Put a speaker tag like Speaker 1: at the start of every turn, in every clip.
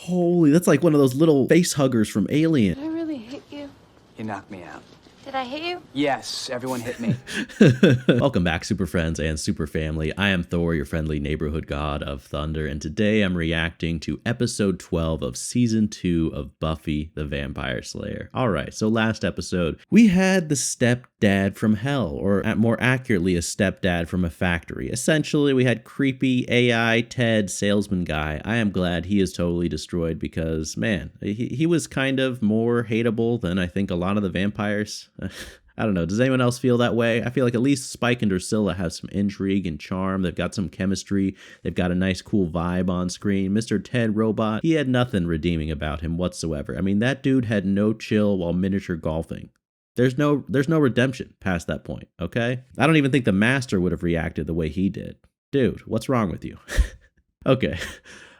Speaker 1: Holy, that's like one of those little face huggers from Alien.
Speaker 2: Did I really hit you?
Speaker 3: You knocked me out.
Speaker 2: Did I hit you?
Speaker 3: Yes, everyone hit me.
Speaker 1: Welcome back, super friends and super family. I am Thor, your friendly neighborhood god of thunder, and today I'm reacting to episode 12 of season 2 of Buffy the Vampire Slayer. All right, so last episode, we had the stepdad from hell, or more accurately, a stepdad from a factory. Essentially, we had creepy AI Ted salesman guy. I am glad he is totally destroyed because, man, he was kind of more hateable than I think a lot of the vampires. I don't know. Does anyone else feel that way? I feel like at least Spike and Drusilla have some intrigue and charm. They've got some chemistry. They've got a nice, cool vibe on screen. Mr. Ted Robot, he had nothing redeeming about him whatsoever. I mean, that dude had no chill while miniature golfing. There's no redemption past that point, okay? I don't even think the Master would have reacted the way he did. Dude, what's wrong with you? Okay.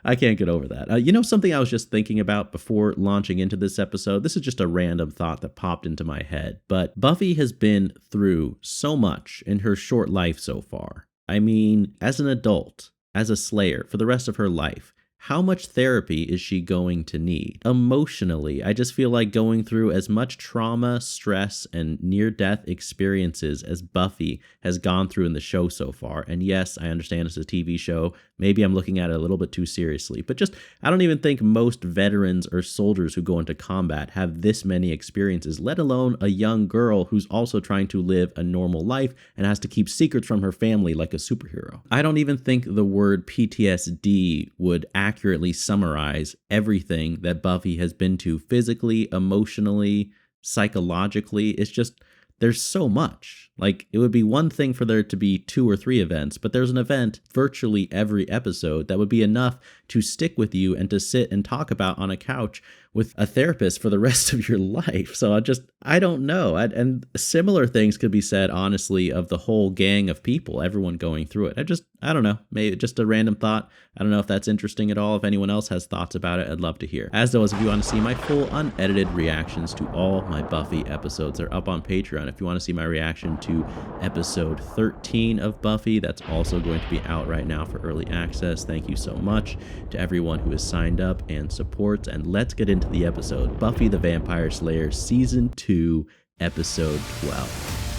Speaker 1: I can't get over that. You know something I was just thinking about before launching into this episode? This is just a random thought that popped into my head. But Buffy has been through so much in her short life so far. I mean, as an adult, as a Slayer, for the rest of her life, how much therapy is she going to need? Emotionally, I just feel like going through as much trauma, stress, and near-death experiences as Buffy has gone through in the show so far. And yes, I understand it's a TV show. Maybe I'm looking at it a little bit too seriously. But just, I don't even think most veterans or soldiers who go into combat have this many experiences, let alone a young girl who's also trying to live a normal life and has to keep secrets from her family like a superhero. I don't even think the word PTSD would accurately summarize everything that Buffy has been to physically, emotionally, psychologically. It's just, there's so much. Like, it would be one thing for there to be 2 or 3 events, but there's an event virtually every episode that would be enough to stick with you and to sit and talk about on a couch with a therapist for the rest of your life. So I don't know. And similar things could be said, honestly, of the whole gang of people, everyone going through it. I don't know. Maybe just a random thought. I don't know if that's interesting at all. If anyone else has thoughts about it, I'd love to hear. As always, if you want to see my full unedited reactions to all my Buffy episodes, they're up on Patreon. If you want to see my reaction to episode 13 of Buffy, that's also going to be out right now for early access. Thank you so much to everyone who has signed up and supports. And let's get into the episode. Buffy the Vampire Slayer, season 2, episode 12.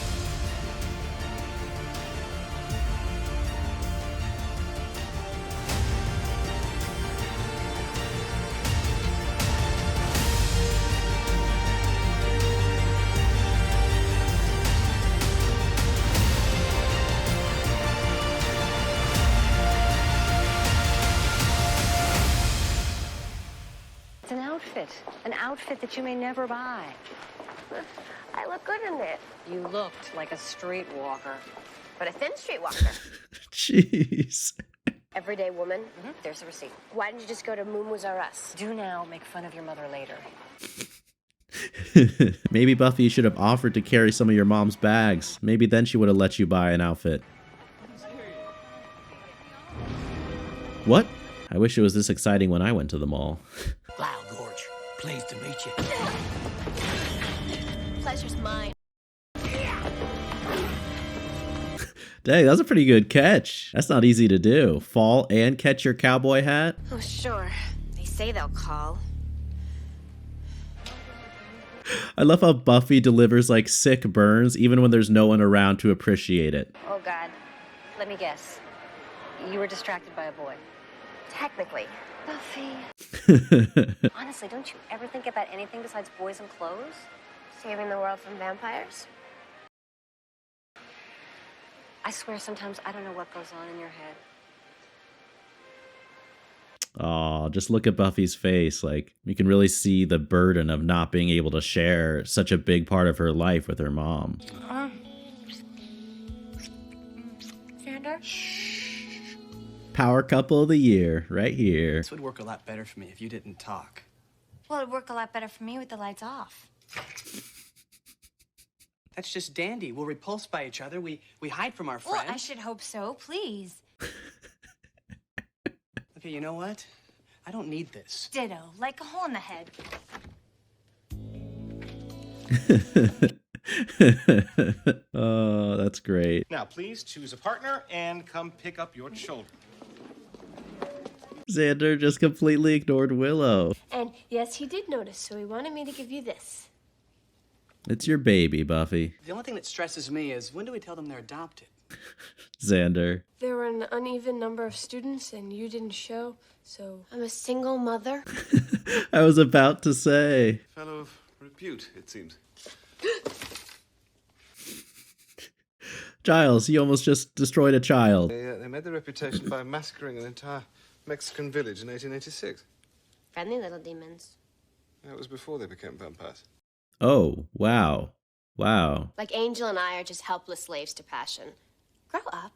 Speaker 4: It's an outfit that you may never buy.
Speaker 2: I look good in it.
Speaker 4: You looked like a streetwalker.
Speaker 2: But a thin streetwalker.
Speaker 1: Jeez.
Speaker 4: Everyday woman, there's the receipt.
Speaker 2: Why didn't you just go to Moomoo's R Us?
Speaker 4: Do now make fun of your mother later.
Speaker 1: Maybe Buffy should have offered to carry some of your mom's bags. Maybe then she would have let you buy an outfit. What? I wish it was this exciting when I went to the mall.
Speaker 5: Lyle Gorge, pleased to meet you.
Speaker 2: Pleasure's mine.
Speaker 1: Dang, that was a pretty good catch. That's not easy to do. Fall and catch your cowboy hat.
Speaker 2: Oh, sure. They say they'll call.
Speaker 1: I love how Buffy delivers like sick burns even when there's no one around to appreciate it.
Speaker 4: Oh, God. Let me guess. You were distracted by a boy.
Speaker 2: Technically.
Speaker 4: Buffy. Honestly, don't you ever think about anything besides boys and clothes?
Speaker 2: Saving the world from vampires?
Speaker 4: I swear sometimes I don't know what goes on in your head.
Speaker 1: Oh, just look at Buffy's face. Like, you can really see the burden of not being able to share such a big part of her life with her mom.
Speaker 2: Xander?
Speaker 1: Power couple of the year, right here.
Speaker 3: This would work a lot better for me if you didn't talk.
Speaker 2: Well, it'd work a lot better for me with the lights off.
Speaker 3: That's just dandy. We're repulsed by each other. We hide from our friends.
Speaker 2: Well, I should hope so. Please.
Speaker 3: Okay, you know what? I don't need this.
Speaker 2: Ditto. Like a hole in the head.
Speaker 1: Oh, that's great.
Speaker 6: Now, please choose a partner and come pick up your children.
Speaker 1: Xander just completely ignored Willow.
Speaker 6: And yes, he did notice, so he wanted me to give you this.
Speaker 1: It's your baby, Buffy.
Speaker 3: The only thing that stresses me is when do we tell them they're adopted?
Speaker 1: Xander.
Speaker 6: There were an uneven number of students, and you didn't show, so I'm a single mother.
Speaker 1: I was about to say.
Speaker 7: Fellow of repute, it seems.
Speaker 1: Giles, you almost just destroyed a child.
Speaker 7: They made their reputation by massacring an entire Mexican village in 1886.
Speaker 6: Friendly little demons.
Speaker 7: That was before they became vampires.
Speaker 1: Oh, wow. Wow.
Speaker 6: Like Angel and I are just helpless slaves to passion. Grow up.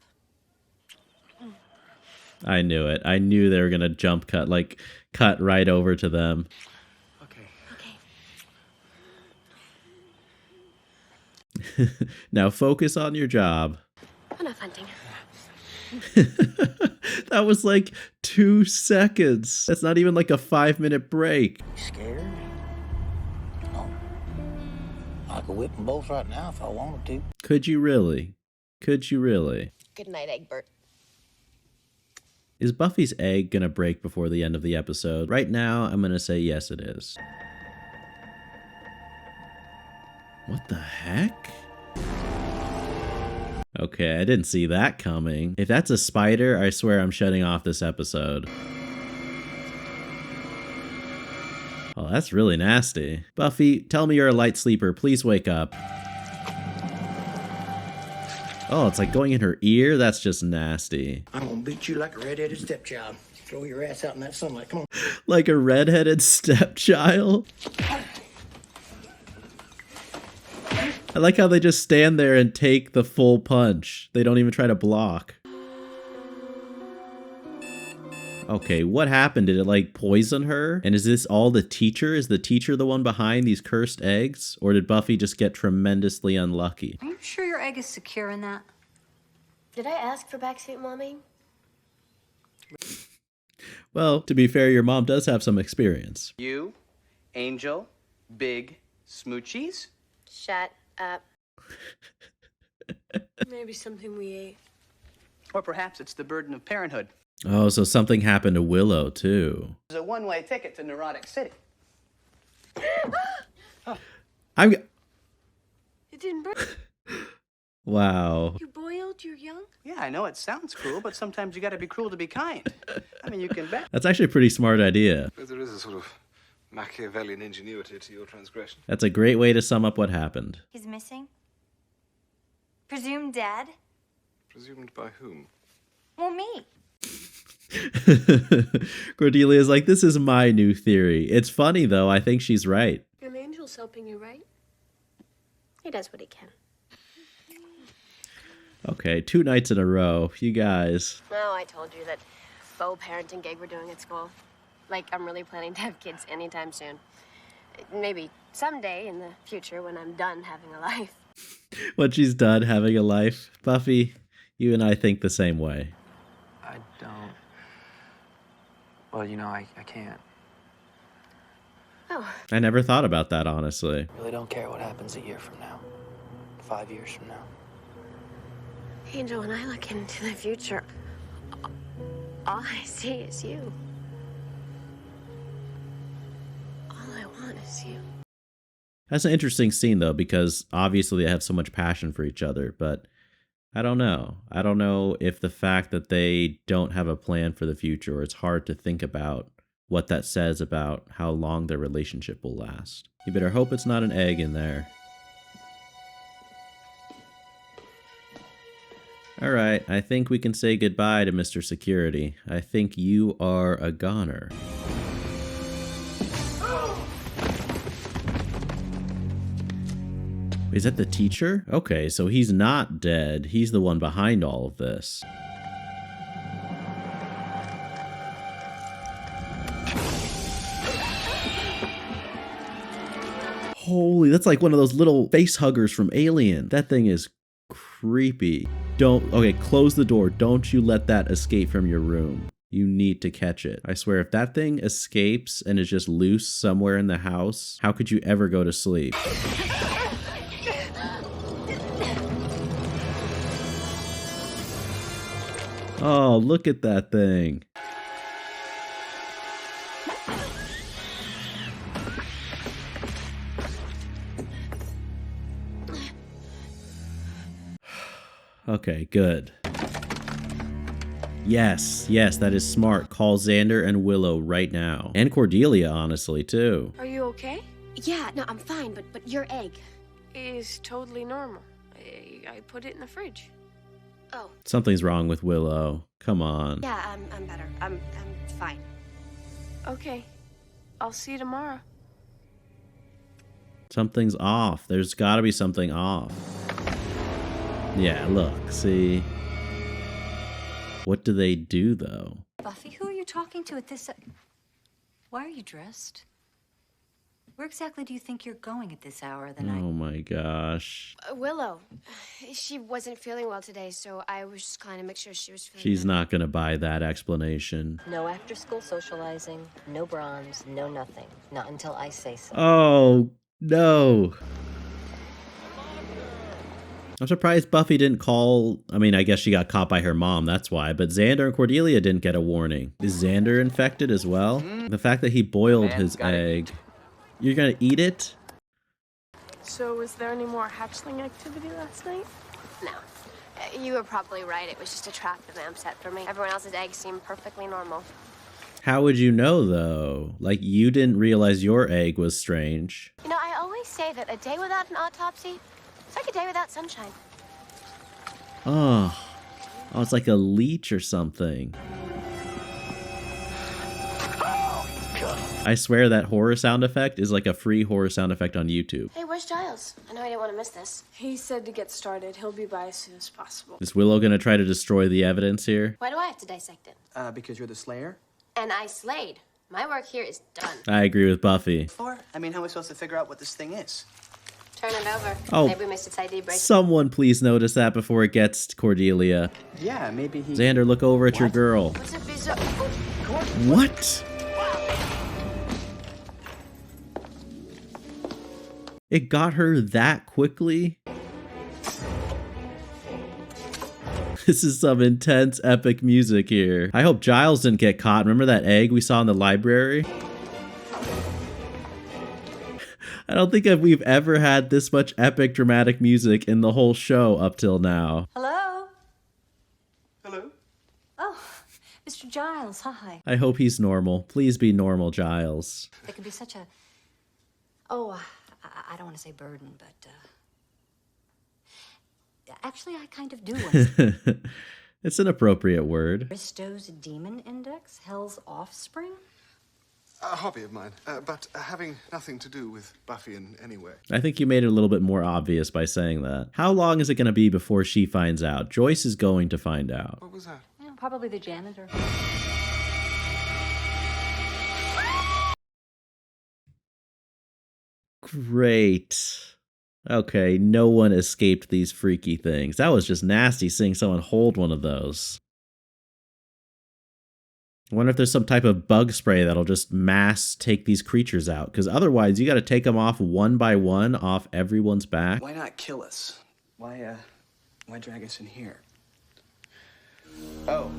Speaker 1: I knew it. I knew they were going to jump cut, like cut right over to them.
Speaker 6: Okay.
Speaker 1: Now focus on your job.
Speaker 6: Enough hunting.
Speaker 1: That was like 2 seconds. That's not even like a 5-minute break.
Speaker 5: Scared? No. I could whip them both right now if I wanted to.
Speaker 1: Could you really? Could you really?
Speaker 6: Good night, Egbert.
Speaker 1: Is Buffy's egg gonna break before the end of the episode? Right now, I'm gonna say yes, it is. What the heck? Okay, I didn't see that coming. If that's a spider, I swear I'm shutting off this episode. Oh, that's really nasty. Buffy, tell me you're a light sleeper. Please wake up. Oh, it's like going in her ear? That's just nasty.
Speaker 5: I'm gonna beat you like a red-headed stepchild. Throw your ass out in that sunlight. Come on.
Speaker 1: Like a redheaded stepchild? I like how they just stand there and take the full punch. They don't even try to block. Okay, what happened? Did it like poison her? And is this all the teacher? Is the teacher the one behind these cursed eggs? Or did Buffy just get tremendously unlucky?
Speaker 2: Are you sure your egg is secure in that?
Speaker 6: Did I ask for backseat mommy?
Speaker 1: Well, to be fair, your mom does have some experience.
Speaker 3: You, Angel, Big, Smoochies?
Speaker 6: Shut up. Maybe something we ate.
Speaker 3: Or perhaps it's the burden of parenthood.
Speaker 1: Oh, so something happened to Willow, too.
Speaker 3: It's a one-way ticket to Neurotic City.
Speaker 1: I'm...
Speaker 6: It didn't burn.
Speaker 1: Wow.
Speaker 6: You boiled your young?
Speaker 3: Yeah, I know it sounds cruel, but sometimes you gotta be cruel to be kind. I mean, you can bet.
Speaker 1: That's actually a pretty smart idea.
Speaker 7: But there is a sort of Machiavellian ingenuity to your transgression.
Speaker 1: That's a great way to sum up what happened.
Speaker 2: He's missing? Presumed dead?
Speaker 7: Presumed by whom?
Speaker 2: Well, me.
Speaker 1: Cordelia's like, this is my new theory. It's funny, though. I think she's right.
Speaker 6: And Angel's helping you, right? He does what he can.
Speaker 1: Okay, 2 nights in a row. You guys.
Speaker 6: Oh, I told you that faux parenting gig we're doing at school. Like, I'm really planning to have kids anytime soon. Maybe someday in the future when I'm done having a life.
Speaker 1: When she's done having a life. Buffy, you and I think the same way.
Speaker 8: I don't. Well, you know, I can't.
Speaker 6: Oh.
Speaker 1: I never thought about that, honestly.
Speaker 8: Really don't care what happens a year from now. 5 years from now.
Speaker 6: Angel, when I look into the future, all I see is you. All I want is you.
Speaker 1: That's an interesting scene, though, because obviously they have so much passion for each other, but I don't know. I don't know if the fact that they don't have a plan for the future, or it's hard to think about what that says about how long their relationship will last. You better hope it's not an egg in there. All right, I think we can say goodbye to Mr. Security. I think you are a goner. Is that the teacher? Okay, so he's not dead. He's the one behind all of this. Holy, that's like one of those little face huggers from Alien. That thing is creepy. Okay, close the door. Don't you let that escape from your room. You need to catch it. I swear, if that thing escapes and is just loose somewhere in the house, how could you ever go to sleep? Oh, look at that thing. Okay, good. Yes, that is smart. Call Xander and Willow right now. And Cordelia, honestly, too.
Speaker 6: Are you okay?
Speaker 4: Yeah, no, I'm fine, but your egg.
Speaker 6: Is totally normal. I put it in the fridge.
Speaker 4: Oh,
Speaker 1: Something's wrong with Willow. Come on.
Speaker 4: yeah, I'm better. I'm fine.
Speaker 6: Okay. I'll see you tomorrow.
Speaker 1: Something's off. There's gotta be something off. Yeah, look, see? What do they do, though?
Speaker 2: Buffy, who are you talking to at this? Why are you dressed? Where exactly do you think you're going at this hour of the night?
Speaker 1: Oh my gosh.
Speaker 6: Willow. She wasn't feeling well today, so I was just kind of make sure she was feeling
Speaker 1: She's
Speaker 6: better.
Speaker 1: not gonna buy that explanation.
Speaker 9: No after-school socializing, no bronze, no nothing. Not until I say so.
Speaker 1: Oh, no. I'm surprised Buffy didn't call. I mean, I guess she got caught by her mom, that's why. But Xander and Cordelia didn't get a warning. Is Xander infected as well? The fact that he boiled his egg. You're gonna eat it?
Speaker 6: So, was there any more hatchling activity last night? No. You were probably right. It was just a trap the vamp set for me. Everyone else's eggs seemed perfectly normal.
Speaker 1: How would you know, though? Like, you didn't realize your egg was strange.
Speaker 6: You know, I always say that a day without an autopsy, it's like a day without sunshine.
Speaker 1: Oh, it's like a leech or something. I swear that horror sound effect is like a free horror sound effect on YouTube.
Speaker 6: Hey, where's Giles? I know I didn't want to miss this. He said to get started. He'll be by as soon as possible.
Speaker 1: Is Willow gonna try to destroy the evidence here?
Speaker 6: Why do I have to dissect it?
Speaker 3: Because you're the Slayer?
Speaker 6: And I slayed. My work here is done.
Speaker 1: I agree with Buffy.
Speaker 3: For? I mean, how are we supposed to figure out what this thing is?
Speaker 6: Turn it over.
Speaker 1: Oh.
Speaker 6: Maybe we missed its ID break.
Speaker 1: Someone please notice that before it gets to Cordelia.
Speaker 3: Yeah, maybe he...
Speaker 1: Xander, look over at your
Speaker 3: What?
Speaker 1: girl.
Speaker 6: What's a bizarre...
Speaker 1: What? It got her that quickly? This is some intense, epic music here. I hope Giles didn't get caught. Remember that egg we saw in the library? I don't think we've ever had this much epic, dramatic music in the whole show up till now.
Speaker 2: Hello?
Speaker 3: Hello?
Speaker 2: Oh, Mr. Giles, hi.
Speaker 1: I hope he's normal. Please be normal, Giles.
Speaker 2: It can be such a... Oh, I don't want to say burden, but... Actually, I kind of do want to.
Speaker 1: It's an appropriate word.
Speaker 2: Bristow's Demon Index? Hell's Offspring?
Speaker 7: A hobby of mine, but having nothing to do with Buffy in any way.
Speaker 1: I think you made it a little bit more obvious by saying that. How long is it going to be before she finds out? Joyce is going to find out.
Speaker 7: What was that?
Speaker 2: You know, probably the janitor.
Speaker 1: Great. Okay, no one escaped these freaky things. That was just nasty seeing someone hold one of those. I wonder if there's some type of bug spray that'll just mass take these creatures out. Because otherwise, you got to take them off one by one off everyone's back.
Speaker 3: Why not kill us? Why drag us in here? Oh.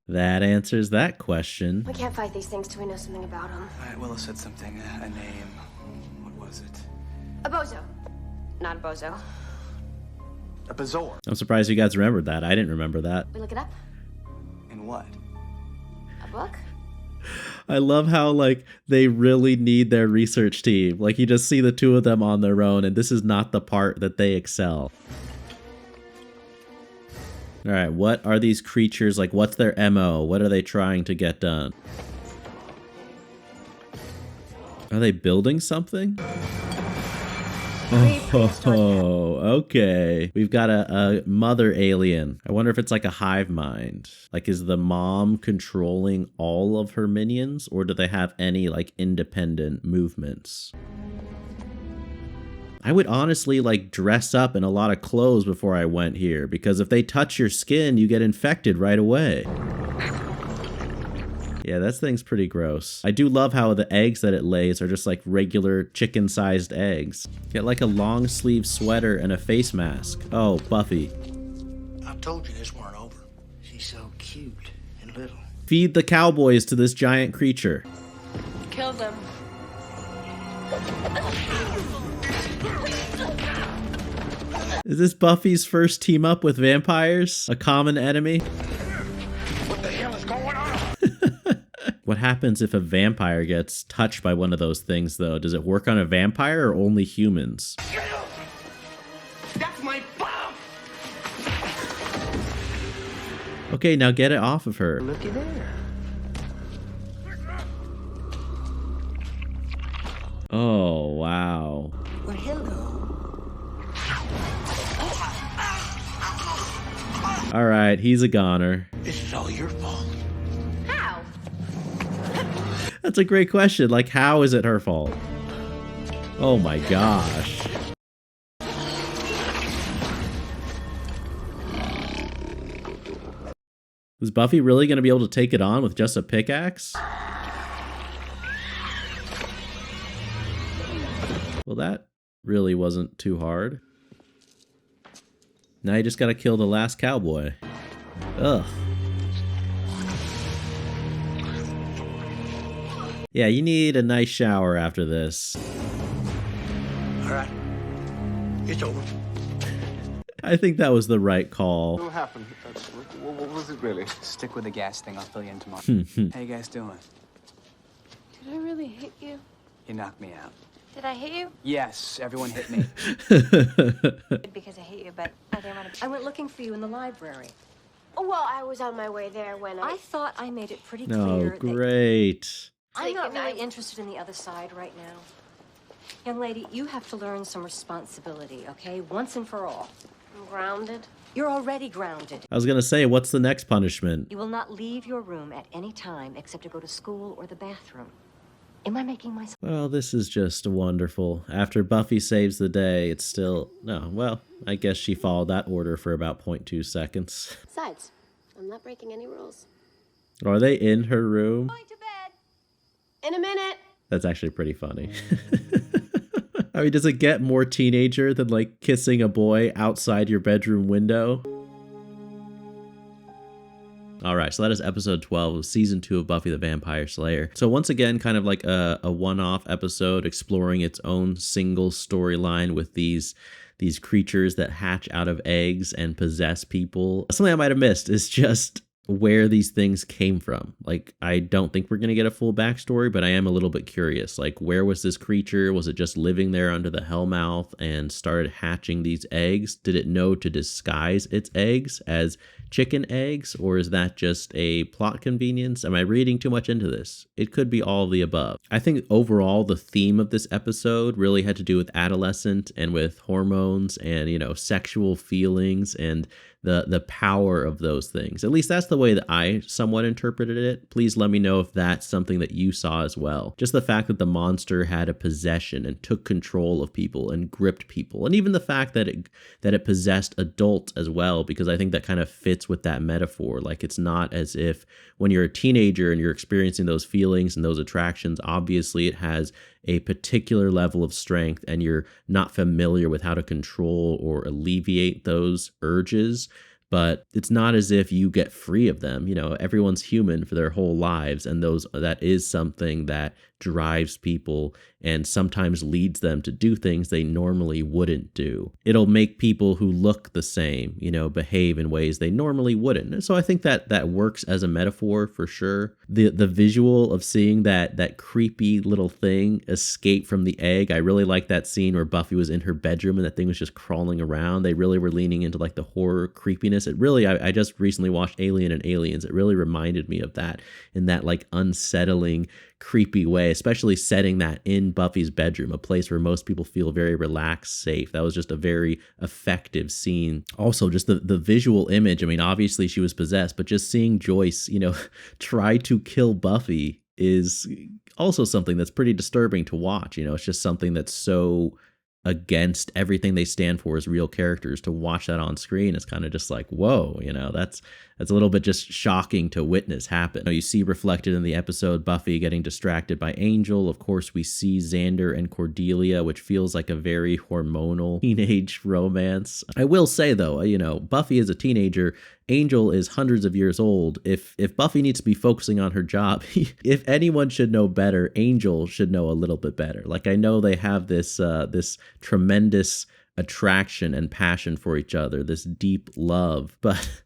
Speaker 1: That answers that question.
Speaker 6: We can't fight these things till we know something about them.
Speaker 3: All right, Willow said something, a name. What was it?
Speaker 6: A bozo. Not a bozo.
Speaker 3: A Bazor.
Speaker 1: I'm surprised you guys remembered that. I didn't remember that.
Speaker 6: We look it up?
Speaker 3: In what?
Speaker 6: A book?
Speaker 1: I love how, like, they really need their research team. Like, you just see the two of them on their own, and this is not the part that they excel. All right, what are these creatures, like, what's their MO? What are they trying to get done? Are they building something? Oh, okay. We've got a mother alien. I wonder if it's like a hive mind. Like, is the mom controlling all of her minions, or do they have any, like, independent movements? I would honestly, like, dress up in a lot of clothes before I went here, because if they touch your skin, you get infected right away. Yeah, that thing's pretty gross. I do love how the eggs that it lays are just like regular chicken-sized eggs. Get like a long sleeve sweater and a face mask. Oh, Buffy.
Speaker 5: I told you this weren't over. She's so cute and little.
Speaker 1: Feed the cowboys to this giant creature.
Speaker 6: Kill them.
Speaker 1: Is this Buffy's first team up with vampires? A common enemy?
Speaker 5: What the hell is going on?
Speaker 1: What happens if a vampire gets touched by one of those things, though? Does it work on a vampire or only humans?
Speaker 5: That's my bomb!
Speaker 1: Okay, now get it off of her.
Speaker 5: Looky there.
Speaker 1: Oh, wow.
Speaker 5: Where'd him go?
Speaker 1: All right, he's a goner.
Speaker 5: This is all your fault.
Speaker 6: How?
Speaker 1: That's a great question. Like, how is it her fault? Oh my gosh. Was Buffy really going to be able to take it on with just a pickaxe? Well, that really wasn't too hard. Now you just gotta kill the last cowboy. Ugh. Yeah, you need a nice shower after this.
Speaker 5: All right. It's over.
Speaker 1: I think that was the right call.
Speaker 7: What happened? What was it really?
Speaker 8: Stick with the gas thing. I'll fill you in tomorrow. How you guys doing?
Speaker 6: Did I really hit you?
Speaker 8: You knocked me out.
Speaker 6: Did I hit you?
Speaker 8: Yes, everyone hit me.
Speaker 2: Because I hate you, but I didn't want to. I went looking for you in the library.
Speaker 6: Well, I was on my way there when
Speaker 2: I thought I made it pretty
Speaker 1: No,
Speaker 2: clear that
Speaker 1: great.
Speaker 2: I'm not
Speaker 6: Thinking
Speaker 2: really interested in the other side right now. Young lady, you have to learn some responsibility, okay? Once and for all.
Speaker 6: I'm grounded.
Speaker 2: You're already grounded.
Speaker 1: I was gonna say, what's the next punishment?
Speaker 2: You will not leave your room at any time except to go to school or the bathroom. Am I making myself?
Speaker 1: Well, this is just wonderful. After Buffy saves the day, it's still... No, well, I guess she followed that order for about 0.2 seconds.
Speaker 6: Besides, I'm not breaking any rules.
Speaker 1: Are they in her room?
Speaker 6: Going to bed. In a minute.
Speaker 1: That's actually pretty funny. I mean, does it get more teenager than, like, kissing a boy outside your bedroom window? All right, so that is episode 12 of season 2 of Buffy the Vampire Slayer. So once again, kind of like a one-off episode exploring its own single storyline with these creatures that hatch out of eggs and possess people. Something I might have missed is just where these things came from. Like, I don't think we're going to get a full backstory, but I am a little bit curious. Like, where was this creature? Was it just living there under the Hellmouth and started hatching these eggs? Did it know to disguise its eggs as chicken eggs, or is that just a plot convenience? Am I reading too much into this? It could be all of the above. I think overall the theme of this episode really had to do with adolescent and with hormones and, you know, sexual feelings and the power of those things. At least that's the way that I somewhat interpreted it. Please let me know if that's something that you saw as well. Just the fact that the monster had a possession and took control of people and gripped people, and even the fact that it possessed adults as well, because I think that kind of fits with that metaphor. Like, it's not as if when you're a teenager and you're experiencing those feelings and those attractions, obviously it has a particular level of strength and you're not familiar with how to control or alleviate those urges. But it's not as if you get free of them. You know, everyone's human for their whole lives, and that is something that drives people and sometimes leads them to do things they normally wouldn't do. It'll make people who look the same, you know, behave in ways they normally wouldn't. And so I think that works as a metaphor for sure. The visual of seeing that creepy little thing escape from the egg. I really like that scene where Buffy was in her bedroom and that thing was just crawling around. They really were leaning into like the horror creepiness. It really, I just recently watched Alien and Aliens. It really reminded me of that, in that like unsettling, creepy way, especially setting that in Buffy's bedroom, a place where most people feel very relaxed, safe. That was just a very effective scene. Also, just the visual image. I mean, obviously she was possessed, but just seeing Joyce, you know, try to kill Buffy is also something that's pretty disturbing to watch. You know, it's just something that's so against everything they stand for as real characters. To watch that on screen is kind of just like, whoa, you know, that's a little bit just shocking to witness happen. You see reflected in the episode Buffy getting distracted by Angel. Of course, we see Xander and Cordelia, which feels like a very hormonal teenage romance. I will say though, you know, Buffy is a teenager. Angel is hundreds of years old. If Buffy needs to be focusing on her job, if anyone should know better, Angel should know a little bit better. Like, I know they have this tremendous attraction and passion for each other, this deep love. But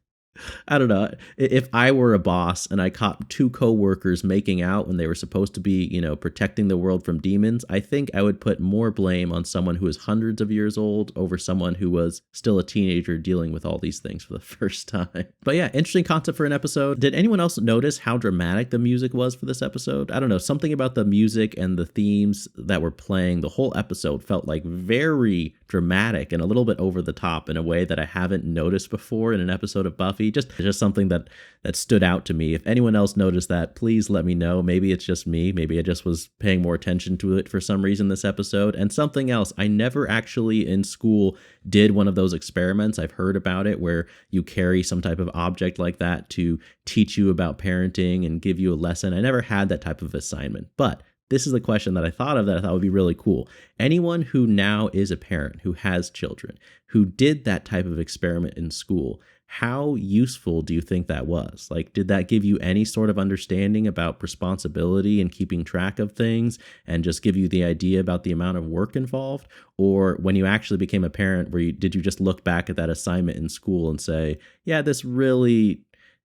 Speaker 1: I don't know. If I were a boss and I caught two coworkers making out when they were supposed to be, protecting the world from demons, I think I would put more blame on someone who is hundreds of years old over someone who was still a teenager dealing with all these things for the first time. But yeah, interesting concept for an episode. Did anyone else notice how dramatic the music was for this episode? I don't know. Something about the music and the themes that were playing the whole episode felt like very dramatic and a little bit over the top in a way that I haven't noticed before in an episode of Buffy. Just something that stood out to me. If anyone else noticed that, please let me know. Maybe it's just me. Maybe I just was paying more attention to it for some reason this episode. And something else, I never actually in school did one of those experiments. I've heard about it where you carry some type of object like that to teach you about parenting and give you a lesson. I never had that type of assignment, but this is the question that I thought of that I thought would be really cool. Anyone who now is a parent, who has children, who did that type of experiment in school, how useful do you think that was? Like, did that give you any sort of understanding about responsibility and keeping track of things and just give you the idea about the amount of work involved? Or when you actually became a parent, did you just look back at that assignment in school and say, yeah, this really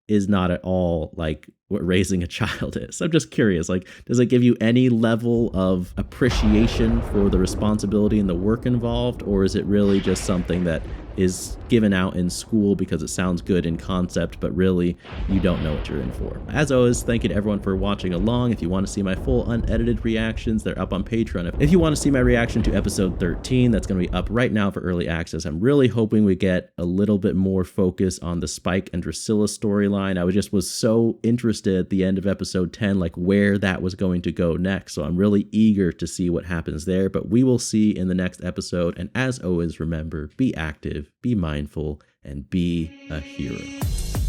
Speaker 1: is not at all like what raising a child is? I'm just curious, like, does it give you any level of appreciation for the responsibility and the work involved? Or is it really just something that is given out in school because it sounds good in concept, but really you don't know what you're in for? As always, thank you to everyone for watching along. If you want to see my full unedited reactions, they're up on Patreon. If you want to see my reaction to episode 13, that's going to be up right now for early access. I'm really hoping we get a little bit more focus on the Spike and Drusilla storyline. I was so interested at the end of episode 10, like where that was going to go next. So I'm really eager to see what happens there, but we will see in the next episode. And as always, remember, be active, be mindful, and be a hero.